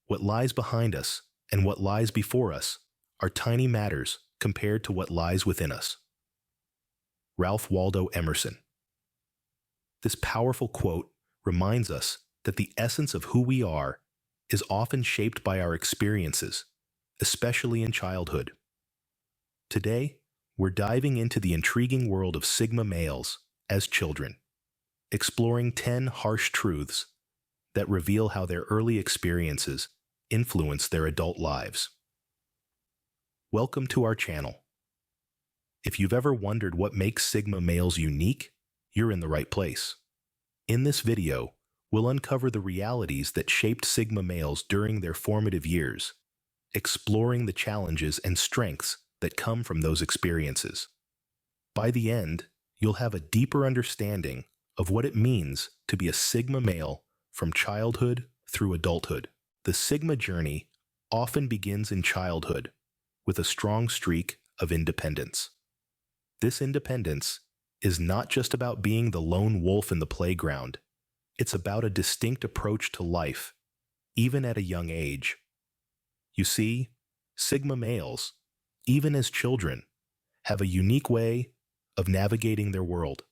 What lies behind us and what lies before us are tiny matters compared to what lies within us. Ralph Waldo Emerson. This powerful quote reminds us that the essence of who we are is often shaped by our experiences, especially in childhood. Today, we're diving into the intriguing world of Sigma males as children, exploring 10 harsh truths that reveal how their early experiences influence their adult lives. Welcome to our channel. If you've ever wondered what makes Sigma males unique, you're in the right place. In this video, we'll uncover the realities that shaped Sigma males during their formative years, exploring the challenges and strengths that come from those experiences. By the end, you'll have a deeper understanding of what it means to be a Sigma male from childhood through adulthood. The Sigma journey often begins in childhood with a strong streak of independence. This independence is not just about being the lone wolf in the playground. It's about a distinct approach to life, even at a young age. You see, Sigma males, even as children, have a unique way of navigating their world.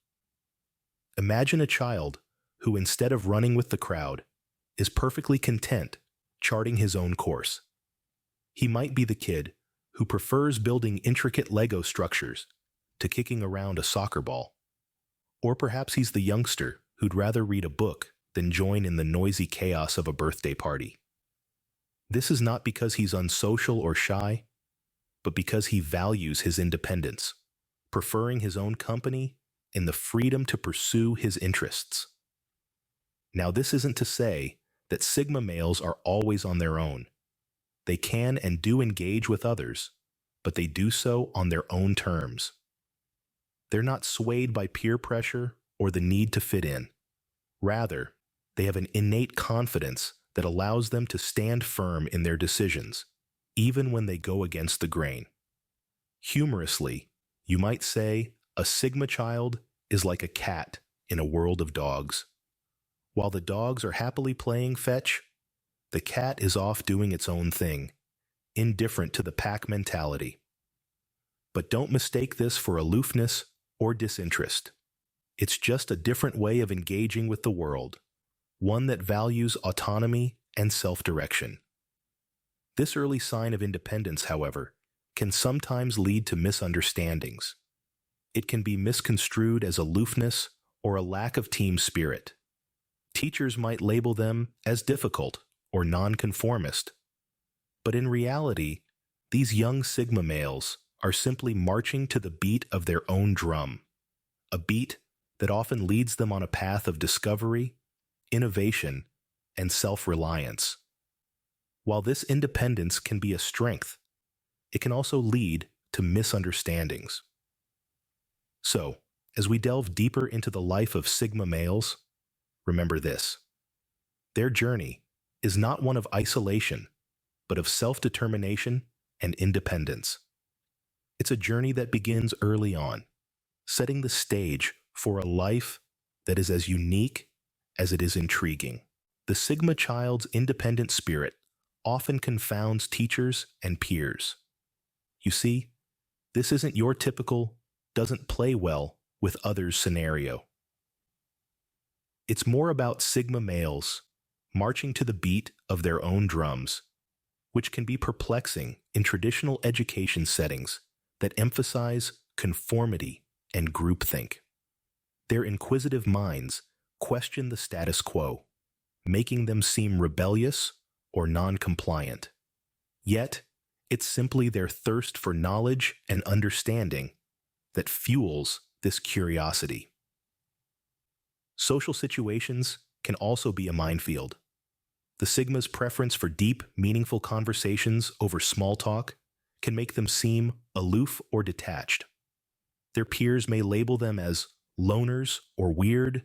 Imagine a child who, instead of running with the crowd, is perfectly content charting his own course. He might be the kid who prefers building intricate Lego structures to kicking around a soccer ball. Or perhaps he's the youngster who'd rather read a book than join in the noisy chaos of a birthday party. This is not because he's unsocial or shy, but because he values his independence, preferring his own company and the freedom to pursue his interests. Now, this isn't to say that Sigma males are always on their own. They can and do engage with others, but they do so on their own terms. They're not swayed by peer pressure or the need to fit in. Rather, they have an innate confidence that allows them to stand firm in their decisions, even when they go against the grain. Humorously, you might say a Sigma child is like a cat in a world of dogs. While the dogs are happily playing fetch, the cat is off doing its own thing, indifferent to the pack mentality. But don't mistake this for aloofness or disinterest. It's just a different way of engaging with the world, one that values autonomy and self-direction. This early sign of independence, however, can sometimes lead to misunderstandings. It can be misconstrued as aloofness or a lack of team spirit. Teachers might label them as difficult or nonconformist. But in reality, these young Sigma males are simply marching to the beat of their own drum, a beat that often leads them on a path of discovery, innovation, and self-reliance. While this independence can be a strength, it can also lead to misunderstandings. So, as we delve deeper into the life of Sigma males, remember this: their journey is not one of isolation, but of self-determination and independence. It's a journey that begins early on, setting the stage for a life that is as unique as it is intriguing. The Sigma child's independent spirit often confounds teachers and peers. You see, this isn't your typical doesn't play well with others scenario. It's more about Sigma males marching to the beat of their own drums, which can be perplexing in traditional education settings that emphasize conformity and groupthink. Their inquisitive minds question the status quo, making them seem rebellious or non-compliant. Yet, it's simply their thirst for knowledge and understanding that fuels this curiosity. Social situations can also be a minefield. The Sigma's preference for deep, meaningful conversations over small talk can make them seem aloof or detached. Their peers may label them as loners or weird,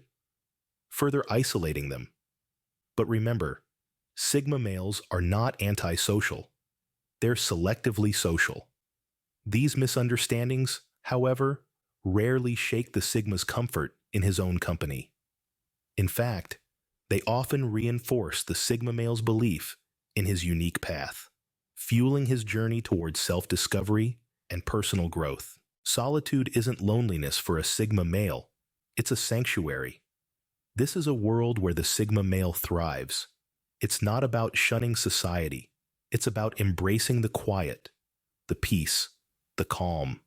further isolating them. But remember, Sigma males are not antisocial. They're selectively social. These misunderstandings, however, rarely shake the Sigma's comfort in his own company. In fact, they often reinforce the Sigma male's belief in his unique path, fueling his journey towards self-discovery and personal growth. Solitude isn't loneliness for a Sigma male, it's a sanctuary. This is a world where the Sigma male thrives. It's not about shunning society, it's about embracing the quiet, the peace, the calm.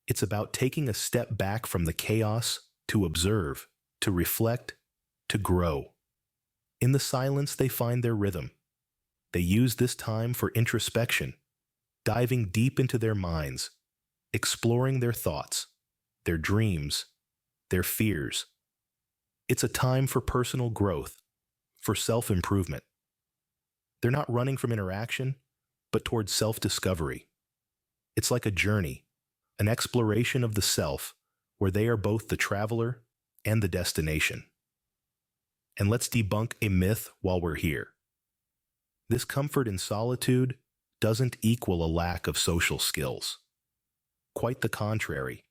It's about taking a step back from the chaos to observe, to reflect, to grow. In the silence, they find their rhythm. They use this time for introspection, diving deep into their minds, exploring their thoughts, their dreams, their fears. It's a time for personal growth, for self-improvement. They're not running from interaction, but towards self-discovery. It's like a journey, an exploration of the self, where they are both the traveler and the destination. And let's debunk a myth while we're here. This comfort in solitude doesn't equal a lack of social skills. Quite the contrary.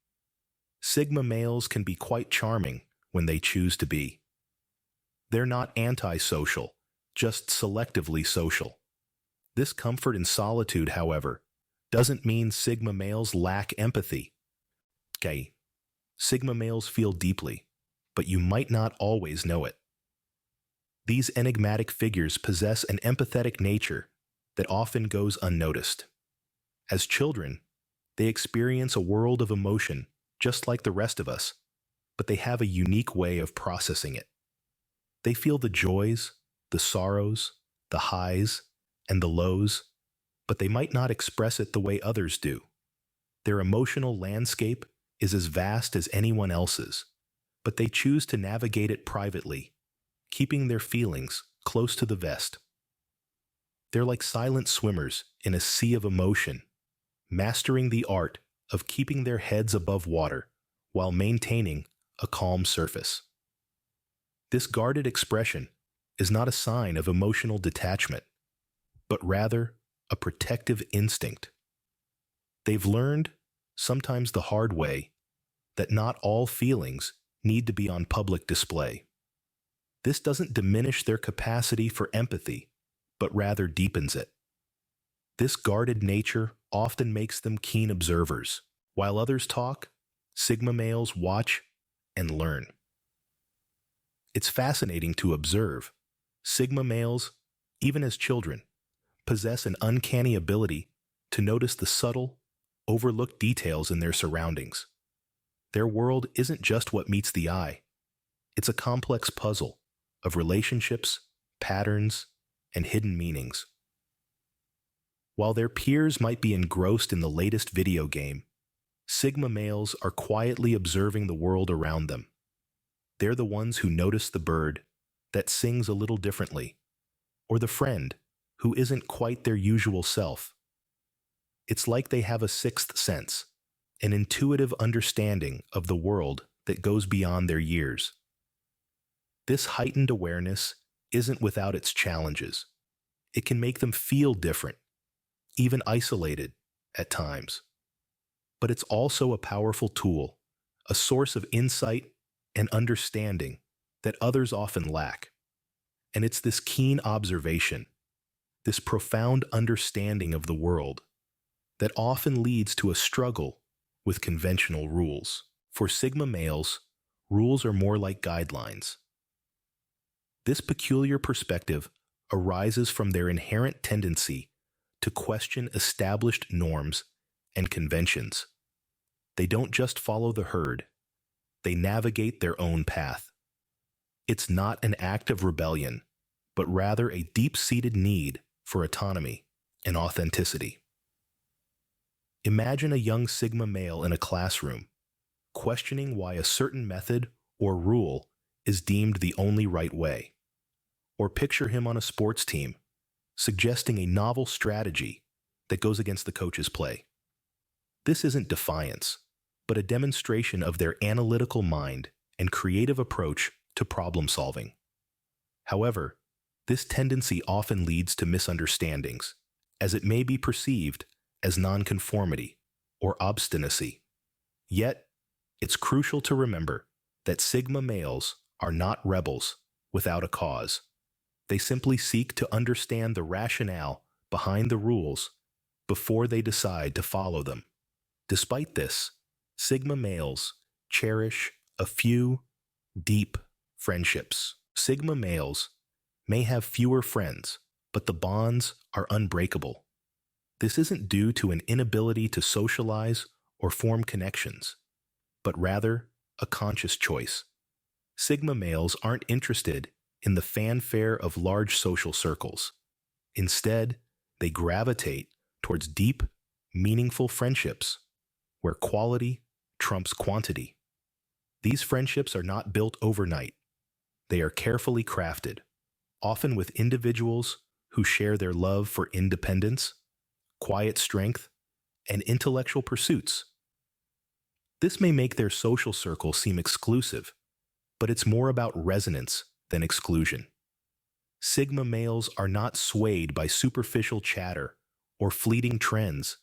Sigma males can be quite charming when they choose to be. They're not antisocial, just selectively social. This comfort in solitude, however, doesn't mean Sigma males lack empathy. Okay, Sigma males feel deeply, but you might not always know it. These enigmatic figures possess an empathetic nature that often goes unnoticed. As children, they experience a world of emotion just like the rest of us, but they have a unique way of processing it. They feel the joys, the sorrows, the highs, and the lows, but they might not express it the way others do. Their emotional landscape is as vast as anyone else's, but they choose to navigate it privately, keeping their feelings close to the vest. They're like silent swimmers in a sea of emotion, mastering the art of keeping their heads above water while maintaining a calm surface. This guarded expression is not a sign of emotional detachment, but rather a protective instinct. They've learned, sometimes the hard way, that not all feelings need to be on public display. This doesn't diminish their capacity for empathy, but rather deepens it. This guarded nature often makes them keen observers. While others talk, Sigma males watch and learn. It's fascinating to observe. Sigma males, even as children, possess an uncanny ability to notice the subtle, overlooked details in their surroundings. Their world isn't just what meets the eye. It's a complex puzzle of relationships, patterns, and hidden meanings. While their peers might be engrossed in the latest video game, Sigma males are quietly observing the world around them. They're the ones who notice the bird that sings a little differently, or the friend who isn't quite their usual self. It's like they have a sixth sense, an intuitive understanding of the world that goes beyond their years. This heightened awareness isn't without its challenges. It can make them feel different, even isolated at times. But it's also a powerful tool, a source of insight and understanding that others often lack. And it's this keen observation, this profound understanding of the world, that often leads to a struggle with conventional rules. For Sigma males, rules are more like guidelines. This peculiar perspective arises from their inherent tendency to question established norms and conventions. They don't just follow the herd, they navigate their own path. It's not an act of rebellion, but rather a deep-seated need for autonomy and authenticity. Imagine a young Sigma male in a classroom, questioning why a certain method or rule is deemed the only right way. Or picture him on a sports team, suggesting a novel strategy that goes against the coach's play. This isn't defiance, but a demonstration of their analytical mind and creative approach to problem solving. However, this tendency often leads to misunderstandings, as it may be perceived as nonconformity or obstinacy. Yet, it's crucial to remember that Sigma males are not rebels without a cause. They simply seek to understand the rationale behind the rules before they decide to follow them. Despite this, Sigma males cherish a few deep friendships. Sigma males may have fewer friends, but the bonds are unbreakable. This isn't due to an inability to socialize or form connections, but rather a conscious choice. Sigma males aren't interested in the fanfare of large social circles. Instead, they gravitate towards deep, meaningful friendships where quality trumps quantity. These friendships are not built overnight. They are carefully crafted, often with individuals who share their love for independence, quiet strength, and intellectual pursuits. This may make their social circle seem exclusive, but it's more about resonance than exclusion. Sigma males are not swayed by superficial chatter or fleeting trends.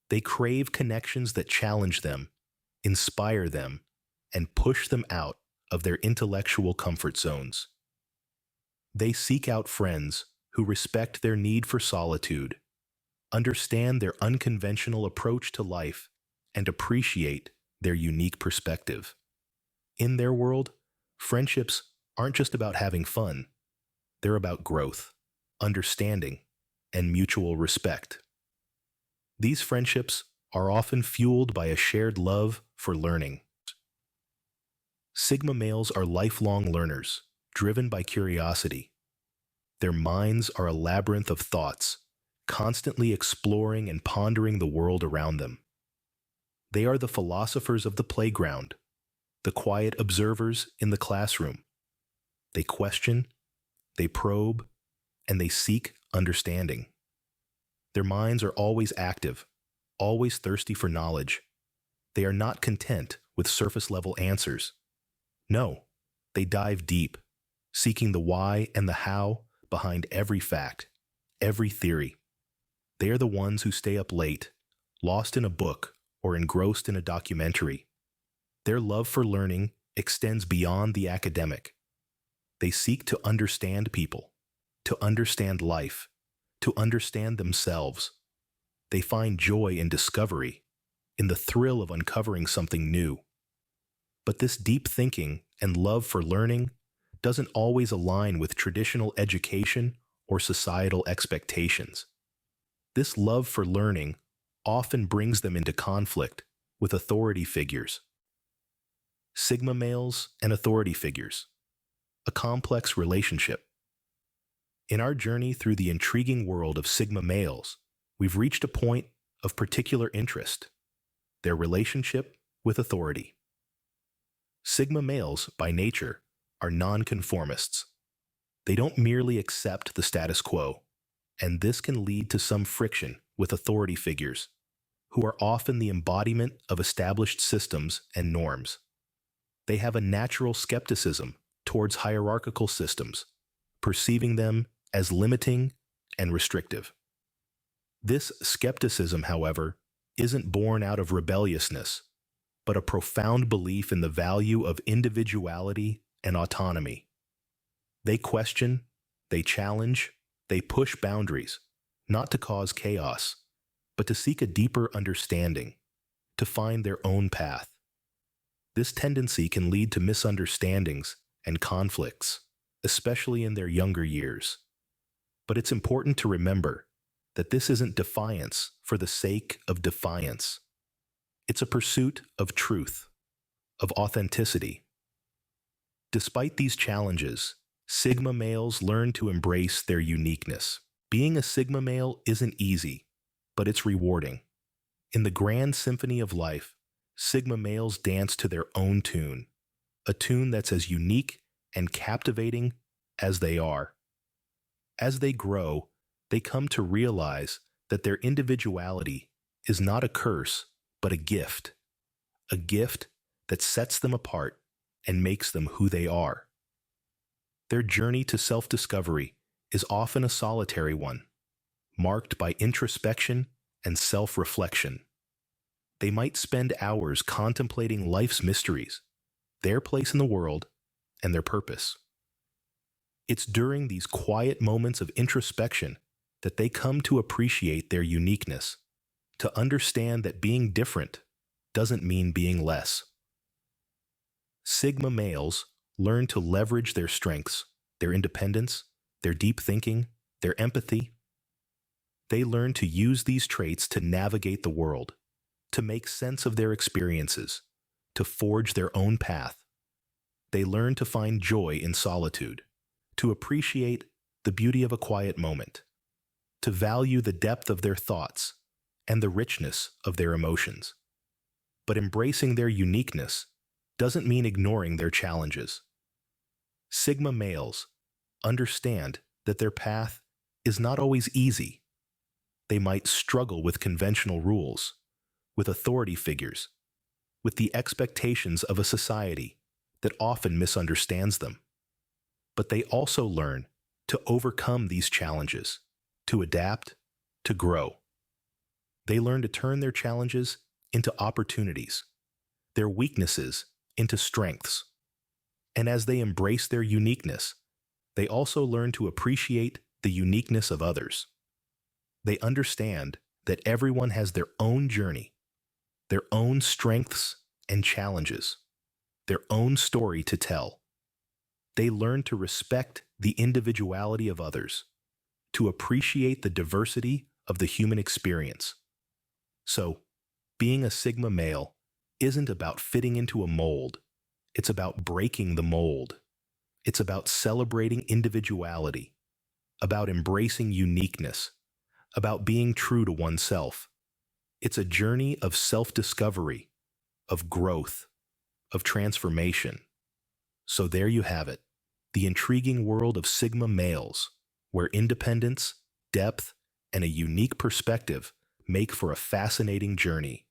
They crave connections that challenge them, inspire them, and push them out of their intellectual comfort zones. They seek out friends who respect their need for solitude, understand their unconventional approach to life, and appreciate their unique perspective. In their world, friendships aren't just about having fun. They're about growth, understanding, and mutual respect. These friendships are often fueled by a shared love for learning. Sigma males are lifelong learners, driven by curiosity. Their minds are a labyrinth of thoughts, constantly exploring and pondering the world around them. They are the philosophers of the playground, the quiet observers in the classroom. They question, they probe, and they seek understanding. Their minds are always active, always thirsty for knowledge. They are not content with surface-level answers. No, they dive deep, seeking the why and the how behind every fact, every theory. They are the ones who stay up late, lost in a book or engrossed in a documentary. Their love for learning extends beyond the academic. They seek to understand people, to understand life, to understand themselves. They find joy in discovery, in the thrill of uncovering something new. But this deep thinking and love for learning doesn't always align with traditional education or societal expectations. This love for learning often brings them into conflict with authority figures. Sigma males and authority figures, a complex relationship. In our journey through the intriguing world of Sigma males, we've reached a point of particular interest: their relationship with authority. Sigma males, by nature, are nonconformists. They don't merely accept the status quo, and this can lead to some friction with authority figures, who are often the embodiment of established systems and norms. They have a natural skepticism towards hierarchical systems, perceiving them as limiting and restrictive. This skepticism, however, isn't born out of rebelliousness, but a profound belief in the value of individuality and autonomy. They question, they challenge, they push boundaries, not to cause chaos, but to seek a deeper understanding, to find their own path. This tendency can lead to misunderstandings and conflicts, especially in their younger years. But it's important to remember that this isn't defiance for the sake of defiance. It's a pursuit of truth, of authenticity. Despite these challenges, Sigma males learn to embrace their uniqueness. Being a Sigma male isn't easy, but it's rewarding. In the grand symphony of life, Sigma males dance to their own tune, a tune that's as unique and captivating as they are. As they grow, they come to realize that their individuality is not a curse, but a gift that sets them apart and makes them who they are. Their journey to self-discovery is often a solitary one, marked by introspection and self-reflection. They might spend hours contemplating life's mysteries, their place in the world, and their purpose. It's during these quiet moments of introspection that they come to appreciate their uniqueness, to understand that being different doesn't mean being less. Sigma males learn to leverage their strengths, their independence, their deep thinking, their empathy. They learn to use these traits to navigate the world, to make sense of their experiences, to forge their own path. They learn to find joy in solitude, to appreciate the beauty of a quiet moment, to value the depth of their thoughts and the richness of their emotions. But embracing their uniqueness doesn't mean ignoring their challenges. Sigma males understand that their path is not always easy. They might struggle with conventional rules, with authority figures, with the expectations of a society that often misunderstands them. But they also learn to overcome these challenges, to adapt, to grow. They learn to turn their challenges into opportunities, their weaknesses into strengths. And as they embrace their uniqueness, they also learn to appreciate the uniqueness of others. They understand that everyone has their own journey, their own strengths and challenges, their own story to tell. They learn to respect the individuality of others, to appreciate the diversity of the human experience. So, being a Sigma male isn't about fitting into a mold. It's about breaking the mold. It's about celebrating individuality, about embracing uniqueness, about being true to oneself. It's a journey of self-discovery, of growth, of transformation. So there you have it, the intriguing world of Sigma males, where independence, depth, and a unique perspective make for a fascinating journey.